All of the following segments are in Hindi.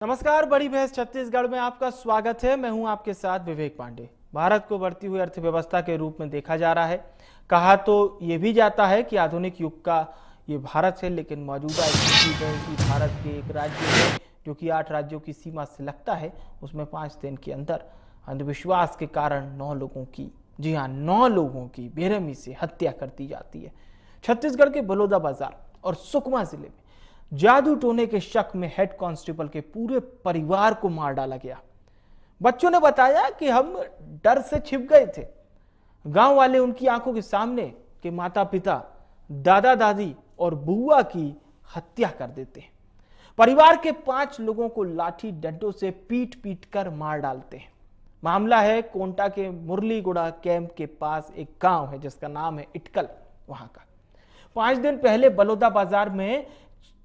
नमस्कार, बड़ी बहस छत्तीसगढ़ में आपका स्वागत है। मैं हूं आपके साथ विवेक पांडे। भारत को बढ़ती हुई अर्थव्यवस्था के रूप में देखा जा रहा है। कहा तो ये भी जाता है कि आधुनिक युग का ये भारत है, लेकिन मौजूदा स्थिति में इसी भारत के एक राज्य में, जो कि 8 राज्यों की सीमा से लगता है, उसमें 5 दिन के अंदर अंधविश्वास के कारण 9 लोगों की, जी हाँ 9 लोगों की बेरहमी से हत्या कर दी जाती है। छत्तीसगढ़ के बलौदाबाजार और सुकमा जिले में जादू टोने के शक में हेड कांस्टेबल के पूरे परिवार को मार डाला गया। बच्चों ने बताया कि हम डर से छिप गए थे। गांव वाले उनकी आंखों के सामने के माता पिता, दादा दादी और बुआ की हत्या कर देते हैं। परिवार के 5 लोगों को लाठी डंडों से पीट पीट कर मार डालते हैं। मामला है कोंटा के मुरलीगुड़ा कैंप के पास एक गांव है जिसका नाम है इटकल, वहां का। 5 दिन पहले बलौदाबाजार में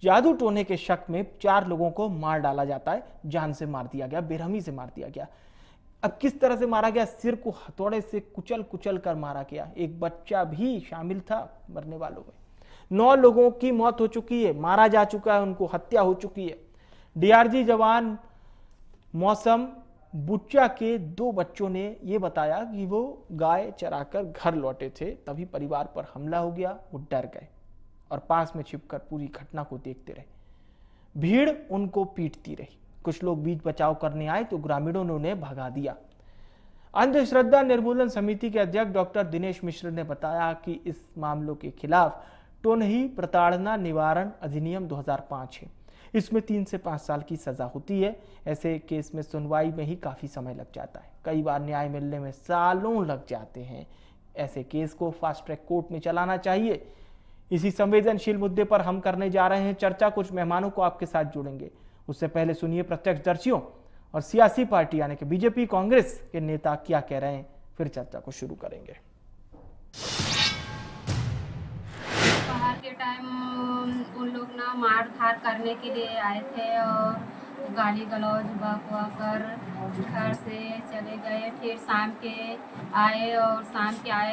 जादू टोने के शक में 4 लोगों को मार डाला जाता है। जान से मार दिया गया, बेरहमी से मार दिया गया। अब किस तरह से मारा गया? सिर को हथौड़े से कुचल कुचल कर मारा गया। एक बच्चा भी शामिल था मरने वालों में। 9 लोगों की मौत हो चुकी है, मारा जा चुका है, उनको हत्या हो चुकी है। डीआरजी जवान मौसम बुच्चा के 2 बच्चों ने यह बताया कि वो गाय चराकर घर लौटे थे, तभी परिवार पर हमला हो गया। वो डर गए और पास में छिपकर पूरी घटना को देखते रहे। भीड़ उनको पीटती रही। कुछ लोग बीच बचाव करने आए तो ग्रामीणों ने उन्हें भगा दिया। अंधश्रद्धा निर्मूलन समिति के अध्यक्ष डॉक्टर दिनेश मिश्र ने बताया कि इस मामलों के खिलाफ टोनही प्रताड़ना निवारण अधिनियम 2005 है। इसमें 3 से 5 साल की सजा होती है। ऐसे केस में सुनवाई में ही काफी समय लग जाता है। कई बार न्याय मिलने में सालों लग जाते हैं। ऐसे केस को फास्ट ट्रैक कोर्ट में चलाना चाहिए। इसी संवेदनशील मुद्दे पर हम करने जा रहे हैं चर्चा। कुछ मेहमानों को आपके साथ जोड़ेंगे। उससे पहले सुनिए प्रत्यक्षदर्शियों और सियासी पार्टी यानी कि बीजेपी कांग्रेस के नेता क्या कह रहे हैं, फिर चर्चा को शुरू करेंगे। बाहर के टाइम उन लोग ना मार धार करने के लिए आए थे और गाली गलौज बकवा कर घर से चले गए। फिर शाम के आए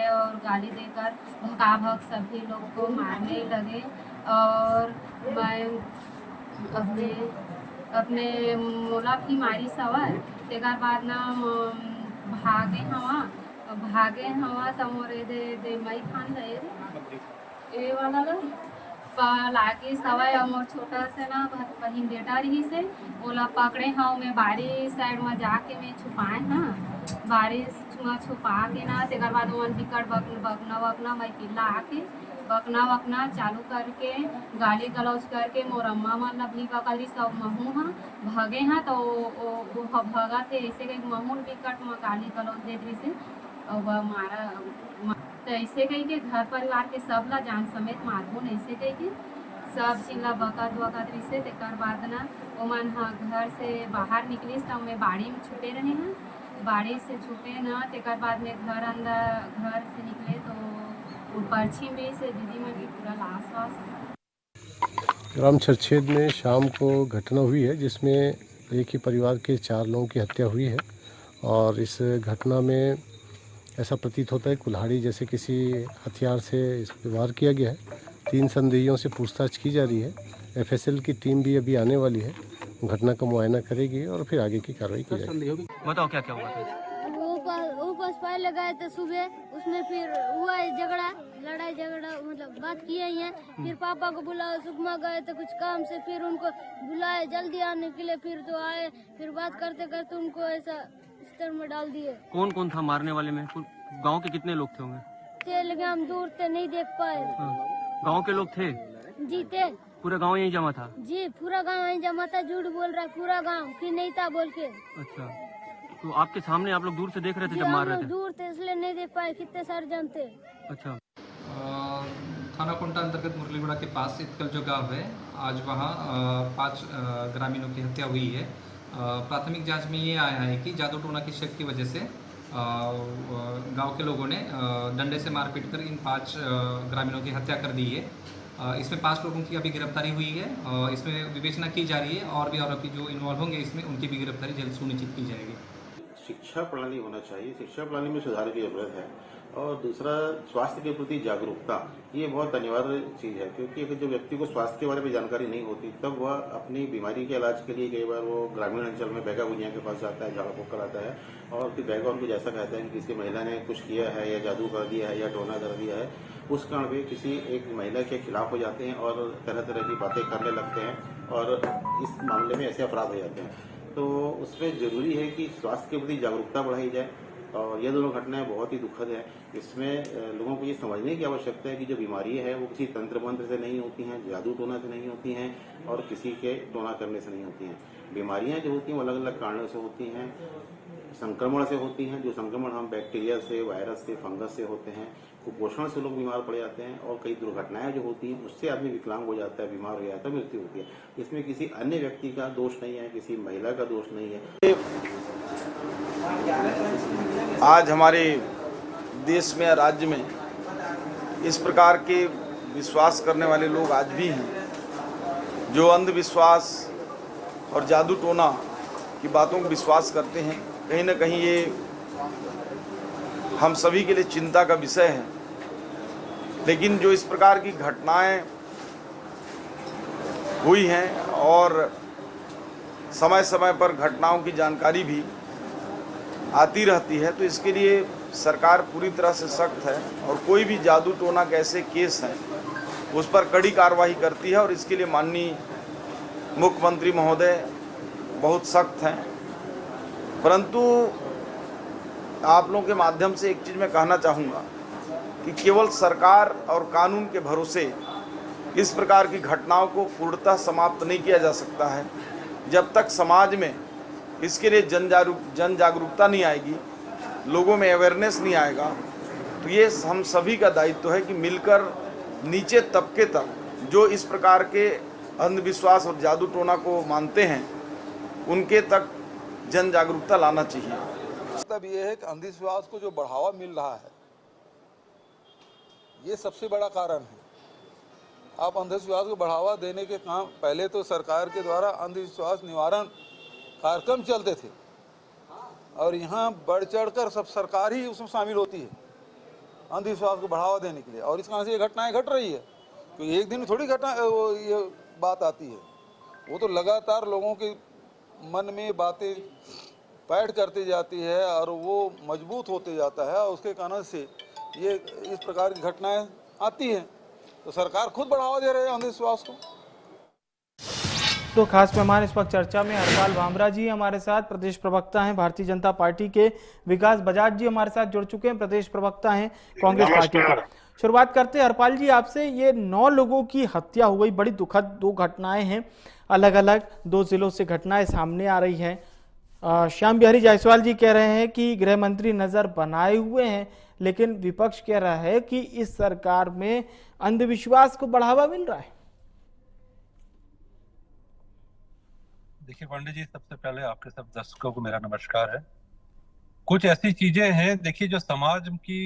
और गाली देकर धक्का भग सभी लोग को मारने लगे। और मैं अपने मोला भी मारी सवार। तेकर बाद ना भागे हवा तो मोरे दे मई खान ए वाला ला लागे सवाई और मोर छोटा से ना बहिन बेटा रही से ओला पकड़े हाँ। मैं बारी साइड में जाके मैं छुपाए हाँ। बारी छुपा के ना तेकर बाद मन बिकट बकना मैं किला आके बकना चालू करके गाली गलौज करके मोर अम्मा मन ला भी बकली सब महू हाँ भगे हाँ। तो वो भगा थे ऐसे कहीं महू बिकट में गाली गलौज दे दी से और मारा। तो ऐसे कही के घर परिवार के सब ला जान समेत माधुन ऐसे कही के सब चिल्ला बकत रही से। तेकर बाद ना वो मन हाँ घर से बाहर निकलिस तो मैं बाड़ी में छुपे रहे हैं। बाड़ी से छुपे ना तेकर बाद में घर से निकले तो पश्चिम में से दीदी में भी पूरा लाश वास। ग्राम छरछेद में शाम को घटना हुई है जिसमें एक ही परिवार के 4 लोगों की हत्या हुई है। और इस घटना में ऐसा प्रतीत होता है कुल्हाड़ी जैसे किसी हथियार से इस व्यवहार किया गया है। 3 संदेहियों से पूछताछ की जा रही है। एफएसएल की टीम भी अभी आने वाली है, घटना का मुआयना करेगी और फिर आगे की कार्रवाई की जाएगी। बताओ क्या क्या हुआ था? ऊपर पहले गए थे सुबह, उसमें फिर हुआ लड़ाई झगड़ा मतलब बात किए हैं। फिर पापा को बुलाया, सुकमा गए थे कुछ काम से, फिर उनको बुलाए जल्दी आने के लिए। फिर तो आए, फिर बात करते करते उनको ऐसा स्तर में डाल दिए। कौन कौन था मारने वाले में? गांव के कितने लोग थे होंगे? थे लेकिन हम दूर थे नहीं देख पाए। गांव के लोग थे? जी थे। पूरा गांव यहीं जमा था? जी पूरा गांव यहीं जमा था। झूठ बोल रहा पूरा गांव कि नहीं था बोल के। अच्छा, तो आपके सामने आप लोग दूर से देख रहे थे जब मार रहे थे? दूर थे इसलिए नहीं देख पाए, कितने सारे जन थे। अच्छा। थाना कोंटा अंतर्गत मुरलीगुड़ा के पास इटकल जो गांव है, आज वहाँ 5 ग्रामीणों की हत्या हुई है। प्राथमिक जांच में ये आया है कि जादू टोना की शक की वजह से गांव के लोगों ने डंडे से मारपीट कर इन 5 ग्रामीणों की हत्या कर दी है। इसमें 5 लोगों की अभी गिरफ्तारी हुई है। इसमें विवेचना की जा रही है और भी आरोपी जो इन्वॉल्व होंगे इसमें उनकी भी गिरफ्तारी जल्द सुनिश्चित की जाएगी। शिक्षा प्रणाली होना चाहिए, शिक्षा प्रणाली में सुधार की जरूरत है। और दूसरा स्वास्थ्य के प्रति जागरूकता, ये बहुत अनिवार्य चीज़ है, क्योंकि अगर जो व्यक्ति को स्वास्थ्य के बारे में जानकारी नहीं होती तब वह अपनी बीमारी के इलाज के लिए कई बार वो ग्रामीण अंचल में बैगा बुनिया के पास जाता है, झाड़ा फूक कराता है और फिर बैगा उनको जैसा कहता है कि किसी महिला ने कुछ किया है या जादू कर दिया है या टोना कर दिया है, उस कारण वे किसी एक महिला के खिलाफ हो जाते हैं और तरह तरह की बातें करने लगते हैं और इस मामले में ऐसे अपराध हो जाते हैं। तो उसमें ज़रूरी है कि स्वास्थ्य के प्रति जागरूकता बढ़ाई जाए और ये दोनों घटनाएं बहुत ही दुखद है। इसमें लोगों को ये समझने की आवश्यकता है कि जो बीमारियां हैं वो किसी तंत्र मंत्र से नहीं होती हैं, जादू टोना से नहीं होती हैं और किसी के टोना करने से नहीं होती हैं। बीमारियां जो होती हैं वो अलग अलग कारणों से होती हैं, संक्रमण से होती हैं। जो संक्रमण हम बैक्टीरिया से, वायरस से, फंगस से होते हैं, कुपोषण से लोग बीमार पड़ जाते हैं और कई दुर्घटनाएं जो होती हैं उससे आदमी विकलांग हो जाता है, बीमार हो जाता है, मृत्यु होती है। इसमें किसी अन्य व्यक्ति का दोष नहीं है, किसी महिला का दोष नहीं है। आज हमारे देश में या राज्य में इस प्रकार के विश्वास करने वाले लोग आज भी हैं, जो अंधविश्वास और जादू टोना की बातों को विश्वास करते हैं। कहीं ना कहीं ये हम सभी के लिए चिंता का विषय है। लेकिन जो इस प्रकार की घटनाएं हुई हैं और समय समय पर घटनाओं की जानकारी भी आती रहती है, तो इसके लिए सरकार पूरी तरह से सख्त है और कोई भी जादू टोना के ऐसे केस हैं उस पर कड़ी कार्रवाई करती है और इसके लिए माननीय मुख्यमंत्री महोदय बहुत सख्त हैं। परंतु आप लोगों के माध्यम से एक चीज़ मैं कहना चाहूँगा कि केवल सरकार और कानून के भरोसे इस प्रकार की घटनाओं को पूर्णतः समाप्त नहीं किया जा सकता है। जब तक समाज में इसके लिए जन जागरूकता नहीं आएगी, लोगों में अवेयरनेस नहीं आएगा, तो ये हम सभी का दायित्व है कि मिलकर नीचे तबके तक जो इस प्रकार के अंधविश्वास और जादू टोना को मानते हैं उनके तक जन जागरूकता लाना चाहिए। मतलब ये है कि अंधविश्वास को जो बढ़ावा मिल रहा है ये सबसे बड़ा कारण है। आप अंधविश्वास को बढ़ावा देने के काम पहले तो सरकार के द्वारा अंधविश्वास निवारण कार्यक्रम चलते थे और यहाँ बढ़ चढ़कर सब सरकार ही उसमें शामिल होती है अंधविश्वास को बढ़ावा देने के लिए, और इस कारण से ये घटनाएं घट रही है। क्योंकि एक दिन में थोड़ी ये बात आती है, वो तो लगातार लोगों के मन में बातें पैठ करती जाती है और वो मजबूत होते जाता है और उसके कारण से ये इस प्रकार की घटनाएं आती हैं। तो सरकार खुद बढ़ावा दे रही है अंधविश्वास को। तो खास मेहमान इस वक्त चर्चा में हरपाल भामरा जी हमारे साथ, प्रदेश प्रवक्ता हैं भारतीय जनता पार्टी के। विकास बजाज जी हमारे साथ जुड़ चुके हैं, प्रदेश प्रवक्ता हैं कांग्रेस पार्टी के। शुरुआत करते हैं हरपाल जी आपसे। ये 9 लोगों की हत्या हो गई, बड़ी दुखद 2 घटनाएं हैं, अलग अलग 2 जिलों से घटनाएं सामने आ रही हैं। श्याम बिहारी जायसवाल जी कह रहे हैं कि गृह मंत्री नजर बनाए हुए हैं, लेकिन विपक्ष कह रहा है कि इस सरकार में अंधविश्वास को बढ़ावा मिल रहा है। देखिए पांडे जी, सबसे पहले आपके सब दर्शकों को मेरा नमस्कार है। कुछ ऐसी चीजें हैं, देखिए, जो समाज की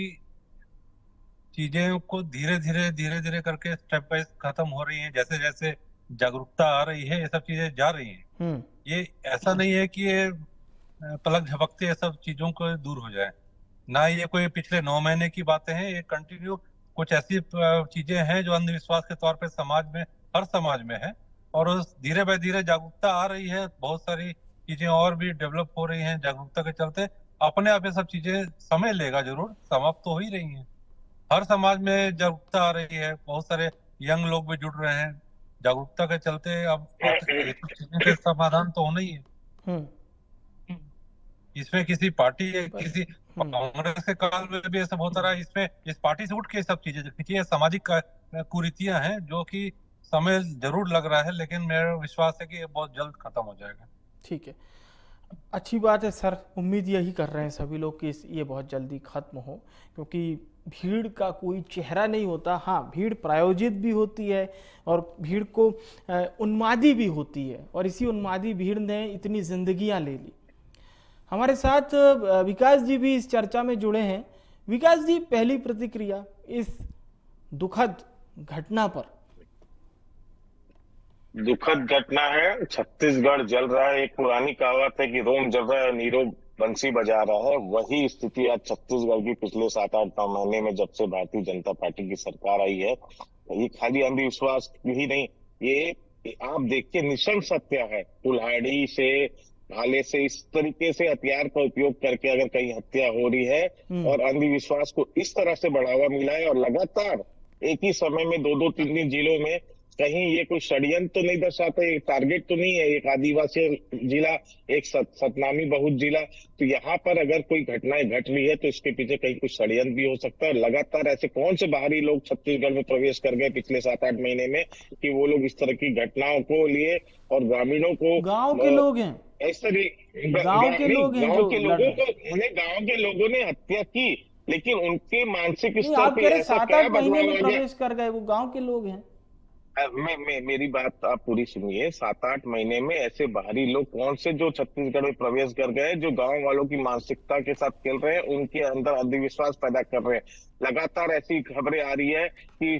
चीजें को धीरे धीरे करके स्टेप बाय खत्म हो रही हैं। जैसे जैसे जागरूकता आ रही है ये सब चीजें जा रही हैं। ये ऐसा नहीं है कि ये पलक झपकते ये सब चीजों को दूर हो जाए, ना ये कोई पिछले 9 महीने की बातें हैं। ये कंटिन्यू कुछ ऐसी चीजें हैं जो अंधविश्वास के तौर पे समाज में, हर समाज में है, और धीरे बाय धीरे जागरूकता आ रही है। बहुत सारी चीजें और भी डेवलप हो रही हैं जागरूकता के चलते। अपने आप ये सब चीजें समय लेगा, जरूर समाप्त तो हो ही रही हैं। हर समाज में जागरूकता आ रही है, बहुत सारे यंग लोग भी जुड़ रहे हैं जागरूकता के चलते। अब ये सब चीजें के समाधान तो होना ही है। इसमें किसी पार्टी या किसी कांग्रेस के काल में भी ऐसा होता रहा, इसमें इस पार्टी से उठ के सब चीजें देखिए, सामाजिक कुरीतियां हैं जो कि समय जरूर लग रहा है, लेकिन मेरा विश्वास है कि ये बहुत जल्द खत्म हो जाएगा। ठीक है, अच्छी बात है सर। उम्मीद यही कर रहे हैं सभी लोग कि ये बहुत जल्दी खत्म हो, क्योंकि भीड़ का कोई चेहरा नहीं होता। हाँ, भीड़ प्रायोजित भी होती है और भीड़ को उन्मादी भी होती है, और इसी उन्मादी भीड़ ने इतनी जिंदगियां ले ली। हमारे साथ विकास जी भी इस चर्चा में जुड़े हैं। विकास जी, पहली प्रतिक्रिया इस दुखद घटना पर। दुखद घटना है, छत्तीसगढ़ जल रहा है। एक पुरानी कहावत है कि रोम जल रहा है नीरो बंसी बजा रहा है, वही स्थिति आज छत्तीसगढ़ की पिछले 7-8-9 महीने में जब से भारतीय जनता पार्टी की सरकार आई है। ये खाली अंधविश्वास ही नहीं, ये आप देखिए निशंक सत्य है। कुल्हाड़ी से, भाले से, इस तरीके से हथियार का उपयोग करके अगर कहीं हत्या हो रही है और अंधविश्वास को इस तरह से बढ़ावा मिला है, और लगातार एक ही समय में 2-2, 3-3 जिलों में, कहीं ये कोई षड्यंत्र तो नहीं दर्शाता, ये टारगेट तो नहीं है एक आदिवासी जिला, एक सतनामी बहुत जिला, तो यहाँ पर अगर कोई घटनाएं घट रही है तो इसके पीछे कहीं कुछ षड्यंत्र भी हो सकता है। लगातार ऐसे कौन से बाहरी लोग छत्तीसगढ़ में प्रवेश कर गए पिछले 7-8 महीने में कि वो लोग इस तरह की घटनाओं को लिए और ग्रामीणों को, गांव के लोग हैं, ऐसे गांव के लोग हैं, गांव के लोगों को, उन्हें गांव के लोगों ने हत्या की, लेकिन उनके मानसिक स्तर आप पे कह रहे ऐसा 7-8 क्या महीने बदलाव में आ गया? प्रवेश कर गए, वो गांव के लोग हैं। मेरी बात आप पूरी सुनिए। 7-8 महीने में ऐसे बाहरी लोग कौन से जो छत्तीसगढ़ में प्रवेश कर गए, जो गांव वालों की मानसिकता के साथ खेल रहे हैं, उनके अंदर अंधविश्वास पैदा कर रहे हैं। लगातार ऐसी खबरें आ रही है कि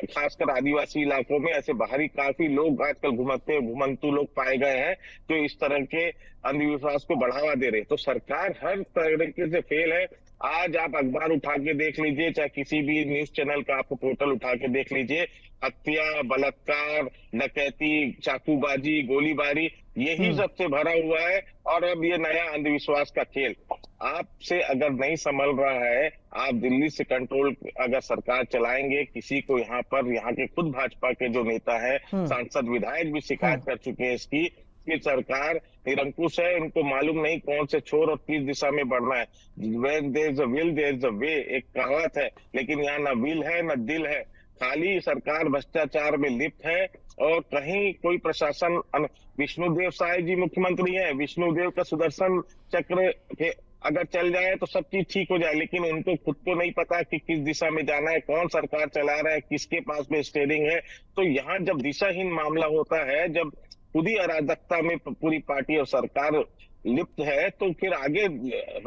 खासकर आदिवासी इलाकों में ऐसे बाहरी काफी लोग आजकल घुमंतू लोग पाए गए हैं जो इस तरह के अंधविश्वास को बढ़ावा दे रहे हैं। तो सरकार हर तरीके से फेल है। आज आप अखबार उठा के देख लीजिए, चाहे किसी भी न्यूज चैनल का आपको पोर्टल उठा के देख लीजिए, हत्या, बलात्कार, डकैती, चाकूबाजी, गोलीबारी, यही सबसे भरा हुआ है। और अब ये नया अंधविश्वास का खेल आपसे अगर नहीं संभल रहा है, आप दिल्ली से कंट्रोल अगर सरकार चलाएंगे, किसी को यहाँ पर, यहाँ के खुद भाजपा के जो नेता है, सांसद, विधायक भी शिकायत कर चुके हैं इसकी कि सरकार निरंकुश है, उनको मालूम नहीं कौन से छोर और किस दिशा में बढ़ना है। Where there is a will, there is a way, एक कहावत है, लेकिन यहाँ न विल है न दिल है। खाली सरकार भ्रष्टाचार में लिप्त है और कहीं कोई प्रशासन, विष्णुदेव साय जी मुख्यमंत्री हैं, विष्णुदेव का सुदर्शन चक्र अगर चल जाए तो सब चीज ठीक हो जाए, लेकिन उनको खुद को नहीं पता कि किस दिशा में जाना है, कौन सरकार चला रहा है, किसके पास में स्टीयरिंग है। तो यहाँ जब दिशाहीन मामला होता है, जब खुद ही अराजकता में पूरी पार्टी और सरकार लिप्त है, तो फिर आगे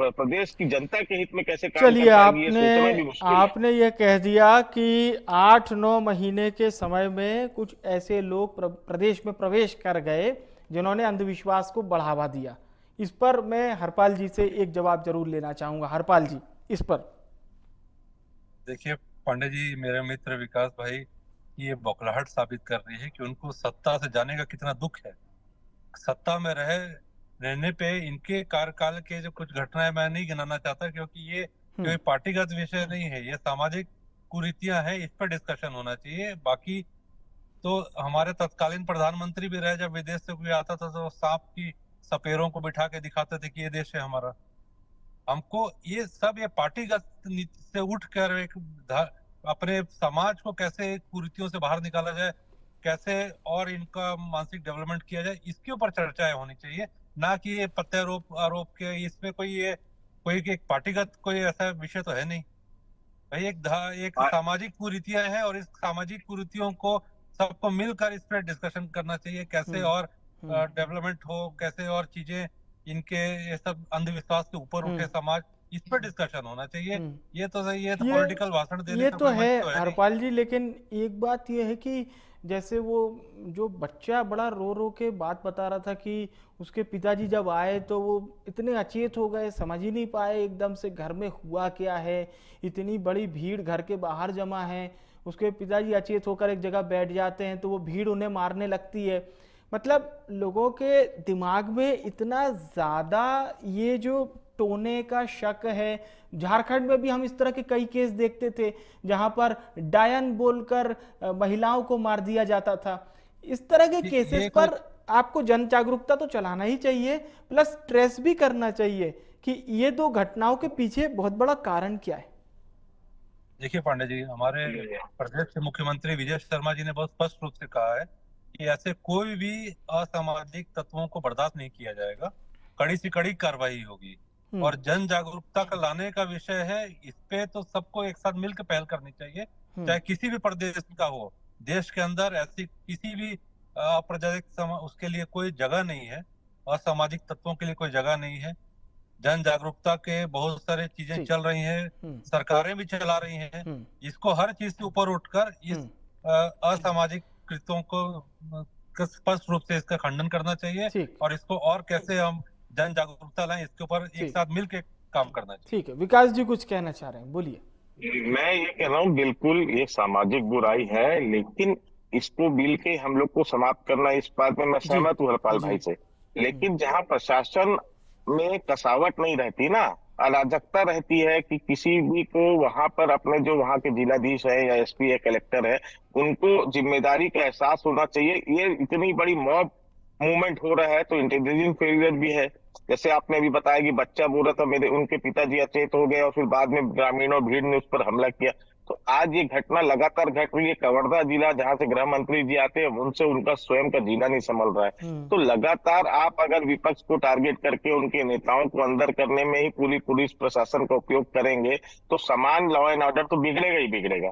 प्रदेश की जनता के हित में कैसे काम चलिए, कर पाएगी, ये सोचना भी मुश्किल है। आपने ये कह दिया कि 8-9 महीने के समय में कुछ ऐसे लोग प्रदेश में प्रवेश कर गए जिन्होंने अंधविश्वास को बढ़ावा दिया। इस पर मैं हरपाल जी से एक जवाब जरूर लेना चाहूंगा। हरपाल जी, इस पर देखिए पांडे जी, मेरे मित्र विकास भाई, ये बौखलाहट साबित कर रही है कि उनको सत्ता से जाने का कितना दुख है। सत्ता में रहने पे इनके कार्यकाल के जो कुछ घटनाएं मैं नहीं गिनाना चाहता, क्योंकि ये कोई पार्टीगत विषय नहीं है, ये सामाजिक कुरीतियां हैं, इस पर डिस्कशन होना चाहिए। बाकी तो हमारे तत्कालीन प्रधानमंत्री भी रहे, जब विदेश से कोई आता था तो सांप की सपेरों को बिठा के दिखाते थे कि ये देश है हमारा। हमको ये सब, ये पार्टीगत नीति से उठकर एक अपने समाज को कैसे कुरीतियों से बाहर निकाला जाए, कैसे और इनका मानसिक डेवलपमेंट किया जाए, इसके ऊपर चर्चाएं होनी चाहिए, ना कि ये प्रत्यारोप आरोप के। इसमें कोई एक पार्टीगत कोई ऐसा विषय तो है नहीं भाई। एक सामाजिक कुरीतियां हैं और इस सामाजिक कुरीतियों को सबको मिलकर इस पर डिस्कशन करना चाहिए, कैसे और डेवलपमेंट हो, कैसे और चीजें इनके ये सब अंधविश्वास के ऊपर उठे समाज, इस पर डिस्कशन होना चाहिए। ये तो पॉलिटिकल भाषण देने ये का तो कोई है मत तो है हरपाल जी, लेकिन एक बात ये है कि जैसे वो जो बच्चा बड़ा रो रो के बात बता रहा था कि उसके पिताजी जब आए तो वो इतने अचेत हो गए, समझ ही नहीं पाए एकदम से घर में हुआ क्या है, इतनी बड़ी भीड़ घर के बाहर जमा है। उसके पिताजी अचेत होकर एक जगह बैठ जाते हैं तो वो भीड़ उन्हें मारने लगती है। मतलब लोगों के दिमाग में इतना ज़्यादा ये जो टोने का शक है। झारखंड में भी हम इस तरह के कई केस देखते थे जहां पर डायन बोलकर महिलाओं को मार दिया जाता था। इस तरह के केसेस पर आपको जन जागरूकता तो चलाना ही चाहिए, प्लस स्ट्रेस भी करना चाहिए कि ये दो घटनाओं के पीछे बहुत बड़ा कारण क्या है। देखिए पांडे जी, हमारे प्रदेश के मुख्यमंत्री विजय शर्मा जी ने बहुत स्पष्ट रूप से कहा है कि ऐसे कोई भी असामाजिक तत्वों को बर्दाश्त नहीं किया जाएगा, कड़ी से कड़ी कार्रवाई होगी। और जन जागरूकता का लाने का विषय है, इस पे तो सबको एक साथ मिलकर पहल करनी चाहिए, चाहे किसी भी प्रदेश का हो। देश के अंदर ऐसी किसी भी अप्रजातिक उसके लिए कोई जगह नहीं है, असामाजिक तत्वों के लिए कोई जगह नहीं है। जन जागरूकता के बहुत सारे चीजें चल रही हैं, सरकारें भी चला रही हैं। इसको हर चीज से ऊपर उठकर इस असामाजिक कृत्यों को स्पष्ट रूप से इसका खंडन करना चाहिए और इसको और कैसे हम जन जागरूकता लाएं, इसके ऊपर एक साथ मिलकर काम करना चाहिए। ठीक है, विकास जी कुछ कहना चाह रहे हैं, बोलिए। मैं ये कह रहा हूँ, बिल्कुल ये सामाजिक बुराई है, लेकिन इसको मिल के हम लोग को समाप्त करना, इस बात में मैं सहमत हूँ हरपाल भाई से। लेकिन जहाँ प्रशासन में कसावट नहीं रहती ना, अराजकता रहती है कि किसी भी को वहां पर अपने जो वहां के जिलाधीश है या एसपी है, कलेक्टर है, उनको जिम्मेदारी का एहसास होना चाहिए। ये इतनी बड़ी मॉब मूवमेंट हो रहा है तो इंटेलिजेंस फेलियर भी है। जैसे आपने अभी बताया कि बच्चा बोल रहा था मेरे, उनके पिताजी अचेत हो गए और फिर बाद में ग्रामीणों भीड़ ने उस पर हमला किया। तो आज ये घटना लगातार घट रही है। कवर्धा जिला जहां से गृह मंत्री जी आते हैं, उनसे उनका स्वयं का जिला नहीं संभल रहा है। तो लगातार आप अगर विपक्ष को टारगेट करके उनके नेताओं को अंदर करने में ही पूरी पुलिस प्रशासन का उपयोग करेंगे तो समान लॉ एंड ऑर्डर तो बिगड़ेगा ही बिगड़ेगा।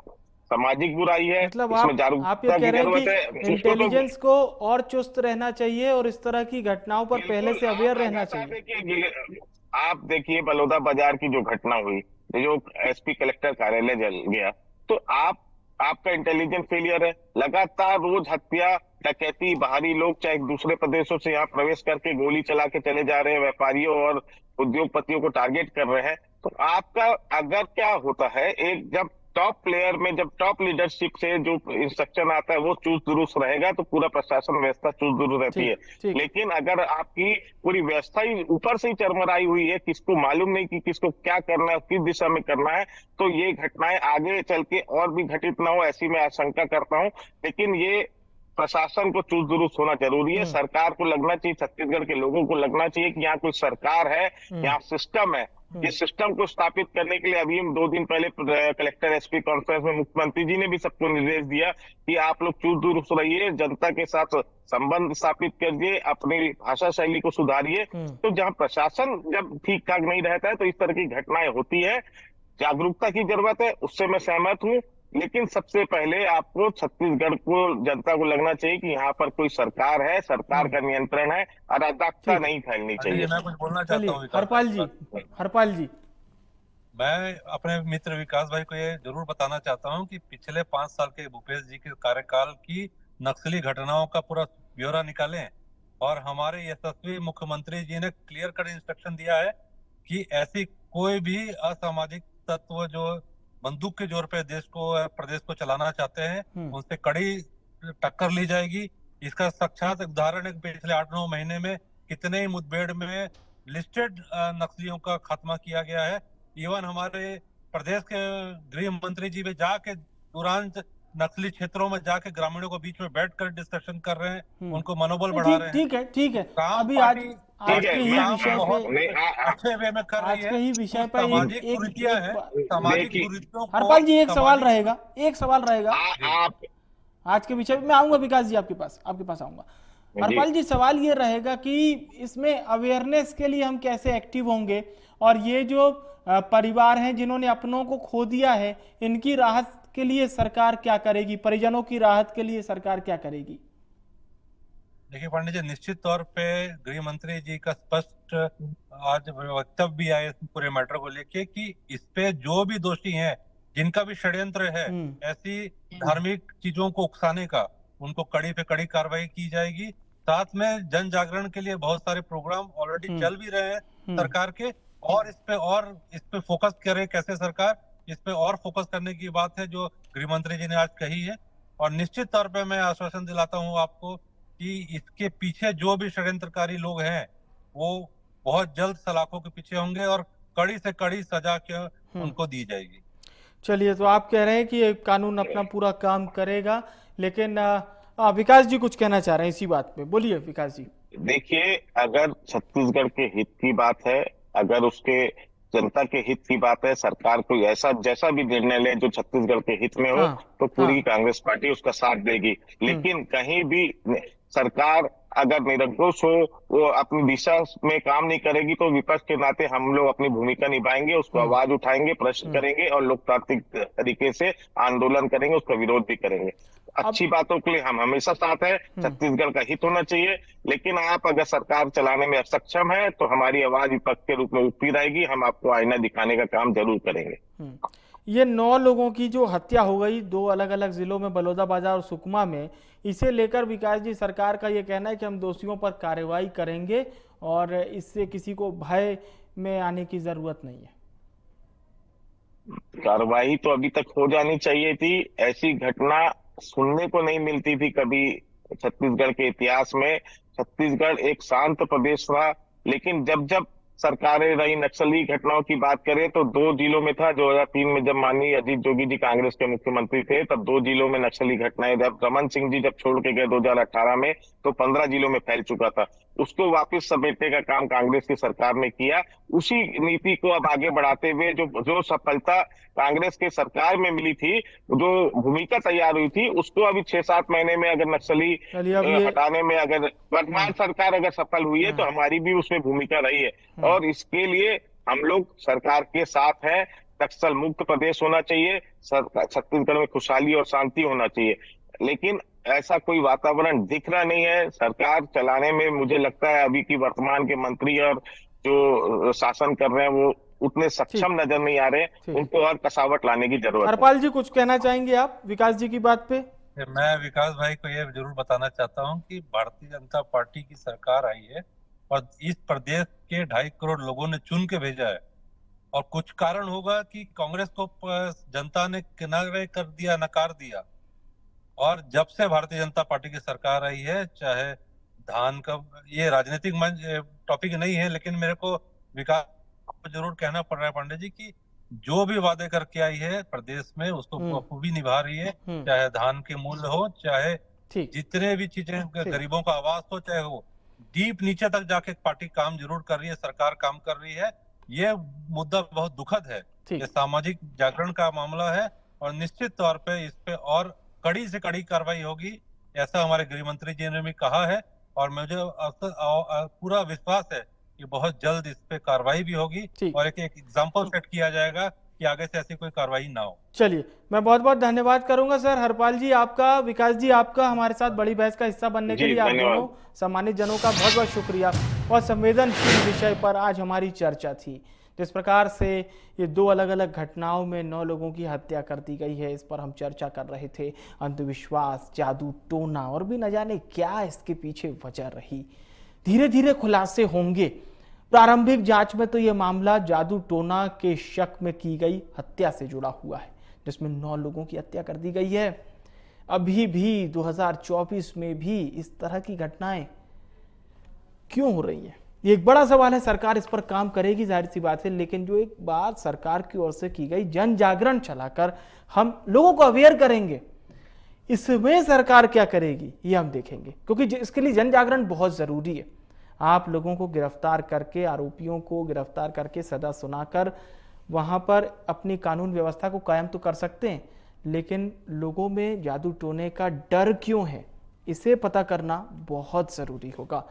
सामाजिक बुराई है, मतलब इसमें आप जागरूकता ये कह की रहे हैं जरूरत कि है। इंटेलिजेंस को और चुस्त रहना चाहिए और इस तरह की घटनाओं पर पहले से अवेयर रहना चाहिए। आप देखिए बलौदा बाजार की जो घटना हुई, जो एसपी कलेक्टर कार्यालय जल गया, तो आपका इंटेलिजेंस फेलियर है। लगातार रोज हत्या, डकैती, बाहरी लोग चाहे दूसरे प्रदेशों से यहाँ प्रवेश करके गोली चला के चले जा रहे हैं, व्यापारियों और उद्योगपतियों को टारगेट कर रहे हैं। तो आपका अगर क्या होता है, एक जब टॉप प्लेयर में, जब टॉप लीडरशिप से जो इंस्ट्रक्शन आता है वो चुस्त दुरुस्त रहेगा तो पूरा प्रशासन व्यवस्था चुस्त दुरुस्त रहती है। लेकिन अगर आपकी पूरी व्यवस्था ही ऊपर से ही चरमराई हुई है, किसको मालूम नहीं कि किसको क्या करना है, किस दिशा में करना है, तो ये घटनाएं आगे चल के और भी घटित ना हो, ऐसी मैं आशंका करता हूं। लेकिन ये प्रशासन को चुस्त दुरुस्त होना जरूरी है। सरकार को लगना चाहिए, छत्तीसगढ़ के लोगों को लगना चाहिए कि यहाँ कोई सरकार है, यहाँ सिस्टम है। ये सिस्टम को स्थापित करने के लिए अभी हम 2 दिन पहले कलेक्टर एसपी कॉन्फ्रेंस में मुख्यमंत्री जी ने भी सबको निर्देश दिया कि आप लोग चुस्त दुरुस्त रहिए, जनता के साथ संबंध स्थापित करिए, अपनी भाषा शैली को सुधारिए। तो जहाँ प्रशासन जब ठीक ठाक नहीं रहता है तो इस तरह की घटनाएं होती है। जागरूकता की जरूरत है, उससे मैं सहमत हूँ। लेकिन सबसे पहले आपको छत्तीसगढ़ को, जनता को लगना चाहिए कि यहाँ पर कोई सरकार है, सरकार का नियंत्रण है, अराजकता नहीं फैलनी चाहिए। मैं कुछ बोलना चाहता हूँ हरपाल जी, मैं अपने मित्र विकास भाई को ये जरूर बताना चाहता हूँ कि पिछले 5 साल के भूपेश जी के कार्यकाल की नक्सली घटनाओं का पूरा ब्यौरा निकालें और हमारे यशस्वी मुख्यमंत्री जी ने क्लियर कट इंस्ट्रक्शन दिया है कि ऐसी कोई भी असामाजिक तत्व जो बंदूक के जोर पे देश को, प्रदेश को चलाना चाहते हैं, उनसे कड़ी टक्कर ली जाएगी। इसका साक्षात उदाहरण है, पिछले 8-9 महीने में कितने ही मुठभेड़ में लिस्टेड नक्सलियों का खात्मा किया गया है। इवन हमारे प्रदेश के गृह मंत्री जी भी जाके तुरंत नक्सली क्षेत्रों में जाके ग्रामीणों के बीच में बैठकर डिस्कशन कर रहे हैं, उनको मनोबल बढ़ा रहे हैं। ठीक है। अभी आज के ही विषय पे, अच्छे वे में कर रही है। आज के ही विषय पर सामाजिक कुरीतियां हैं, सामाजिक कुरीतियों को। हरपाल जी एक सवाल रहेगा आज के विषय पे। मैं आऊंगा विकास जी आपके पास आऊंगा। हरपाल जी, सवाल ये रहेगा कि इसमें अवेयरनेस के लिए हम कैसे एक्टिव होंगे, और ये जो परिवार हैं जिन्होंने अपनों को खो दिया है, इनकी राहत के लिए सरकार क्या करेगी, परिजनों की राहत के लिए सरकार क्या करेगी? देखिए पांडे जी, निश्चित तौर पे गृह मंत्री जी का स्पष्ट आज वक्तव्य भी आया इस पूरे मैटर को लेके कि इस पे जो भी दोषी हैं, जिनका भी षड्यंत्र है ऐसी धार्मिक चीजों को उकसाने का, उनको कड़ी पे कड़ी कार्रवाई की जाएगी। साथ में जन जागरण के लिए बहुत सारे प्रोग्राम ऑलरेडी चल भी रहे हैं सरकार के, और इस पे फोकस करे कैसे सरकार, इस पे और फोकस करने की बात है जो गृह मंत्री जी ने आज कही है। और निश्चित तौर पे मैं आश्वासन दिलाता हूं आपको कि इसके पीछे जो भी षड्यंत्रकारी लोग हैं वो बहुत जल्द सलाखों के पीछे होंगे और कड़ी से कड़ी सजा के उनको दी जाएगी। चलिए, तो आप कह रहे हैं कि कानून अपना पूरा काम करेगा, लेकिन विकास जी कुछ कहना चाह रहे हैं इसी बात पे, बोलिए विकास जी। देखिए, अगर छत्तीसगढ़ के हित की बात है, अगर उसके जनता के हित की बात है, सरकार कोई ऐसा जैसा भी निर्णय ले जो छत्तीसगढ़ के हित में हो, तो पूरी कांग्रेस पार्टी उसका साथ देगी। लेकिन कहीं भी सरकार अगर निरंकुश हो, वो अपनी दिशा में काम नहीं करेगी, तो विपक्ष के नाते हम लोग अपनी भूमिका निभाएंगे, उसको आवाज उठाएंगे, प्रश्न करेंगे और लोकतांत्रिक तरीके से आंदोलन करेंगे, उसका विरोध भी करेंगे। अच्छी बातों के लिए हम हमेशा साथ है, छत्तीसगढ़ का हित होना चाहिए। लेकिन आप अगर सरकार चलाने में असक्षम है तो हमारी आवाज विपक्ष के रूप में उठती रहेगी, हम आपको आईना दिखाने का काम जरूर करेंगे। ये 9 लोगों की जो हत्या हो गई 2 अलग अलग जिलों में, बलौदाबाजार और सुकमा में, इसे लेकर विकास जी सरकार का ये कहना है कि हम दोषियों पर कार्रवाई करेंगे और इससे किसी को भय में आने की जरूरत नहीं है। कार्रवाई तो अभी तक हो जानी चाहिए थी। ऐसी घटना सुनने को नहीं मिलती थी कभी छत्तीसगढ़ के इतिहास में। छत्तीसगढ़ एक शांत प्रदेश था, लेकिन जब जब सरकारें रही, नक्सली घटनाओं की बात करें तो 2 जिलों में था। 2003 में जब माननीय अजीत जोगी जी कांग्रेस के मुख्यमंत्री थे, तब 2 जिलों में नक्सली घटनाएं, जब रमन सिंह जी जब छोड़ के गए 2018 में, तो 15 जिलों में फैल चुका था। उसको वापस समेटने का काम कांग्रेस की सरकार ने किया। उसी नीति को अब आगे बढ़ाते हुए जो सफलता कांग्रेस के सरकार में मिली थी, जो भूमिका तैयार हुई थी, उसको अभी 6-7 महीने में अगर नक्सली हटाने में अगर वर्तमान सरकार अगर सफल हुई है, तो हमारी भी उसमें भूमिका रही है। और इसके लिए हम लोग सरकार के साथ हैं। नक्सल मुक्त प्रदेश होना चाहिए, छत्तीसगढ़ में खुशहाली और शांति होना चाहिए, लेकिन ऐसा कोई वातावरण दिख रहा नहीं है। सरकार चलाने में मुझे लगता है अभी की वर्तमान के मंत्री और जो शासन कर रहे हैं वो उतने सक्षम नजर नहीं आ रहे। उनको और कसावट लाने की जरूरत है। हरपाल जी, कुछ कहना चाहेंगे आप विकास जी की बात पे? मैं विकास भाई को ये जरूर बताना चाहता हूँ कि भारतीय जनता पार्टी की सरकार आई है और इस प्रदेश के 2.5 करोड़ लोगों ने चुन के भेजा है, और कुछ कारण होगा कि कांग्रेस को जनता ने किनारे कर दिया, नकार दिया। और जब से भारतीय जनता पार्टी की सरकार आई है, चाहे धान का, ये राजनीतिक टॉपिक नहीं है, लेकिन मेरे को विकास को जरूर कहना पड़ रहा है पांडे जी की जो भी वादे करके आई है प्रदेश में उसको बखूबी निभा रही है। चाहे धान के मूल्य हो, चाहे जितने भी चीजें, गरीबों का आवास हो, चाहे वो डीप नीचे तक जाके पार्टी काम जरूर कर रही है, सरकार काम कर रही है। ये मुद्दा बहुत दुखद है, ये सामाजिक जागरण का मामला है और निश्चित तौर पे इस पे और कड़ी से कड़ी कार्रवाई होगी, ऐसा हमारे गृह मंत्री जी ने भी कहा है। और मुझे पूरा विश्वास है कि बहुत जल्द इस पे कार्रवाई भी होगी और एक एग्जाम्पल सेट किया जाएगा कि आगे से ऐसी कोई कार्रवाई ना हो। चलिए, मैं बहुत बहुत धन्यवाद करूंगा सर, हरपाल जी आपका, विकास जी आपका, हमारे साथ बड़ी बहस का हिस्सा बनने के लिए आप दोनों सम्मानित जनों का बहुत बहुत शुक्रिया। और संवेदनशील विषय पर आज हमारी चर्चा थी। जिस प्रकार से ये 2 अलग अलग घटनाओं में 9 लोगों की हत्या कर दी गई है, इस पर हम चर्चा कर रहे थे। अंधविश्वास, जादू टोना और भी न जाने क्या इसके पीछे वजह रही। धीरे धीरे खुलासे होंगे। प्रारंभिक जांच में तो यह मामला जादू टोना के शक में की गई हत्या से जुड़ा हुआ है, जिसमें 9 लोगों की हत्या कर दी गई है। अभी भी 2024 में भी इस तरह की घटनाएं क्यों हो रही हैं, ये एक बड़ा सवाल है। सरकार इस पर काम करेगी, जाहिर सी बात है, लेकिन जो एक बात सरकार की ओर से की गई जन जागरण चलाकर हम लोगों को अवेयर करेंगे, इसमें सरकार क्या करेगी ये हम देखेंगे, क्योंकि इसके लिए जन जागरण बहुत जरूरी है। आप लोगों को गिरफ्तार करके, आरोपियों को गिरफ्तार करके सजा सुनाकर वहां पर अपनी कानून व्यवस्था को कायम तो कर सकते हैं, लेकिन लोगों में जादू टोने का डर क्यों है, इसे पता करना बहुत जरूरी होगा।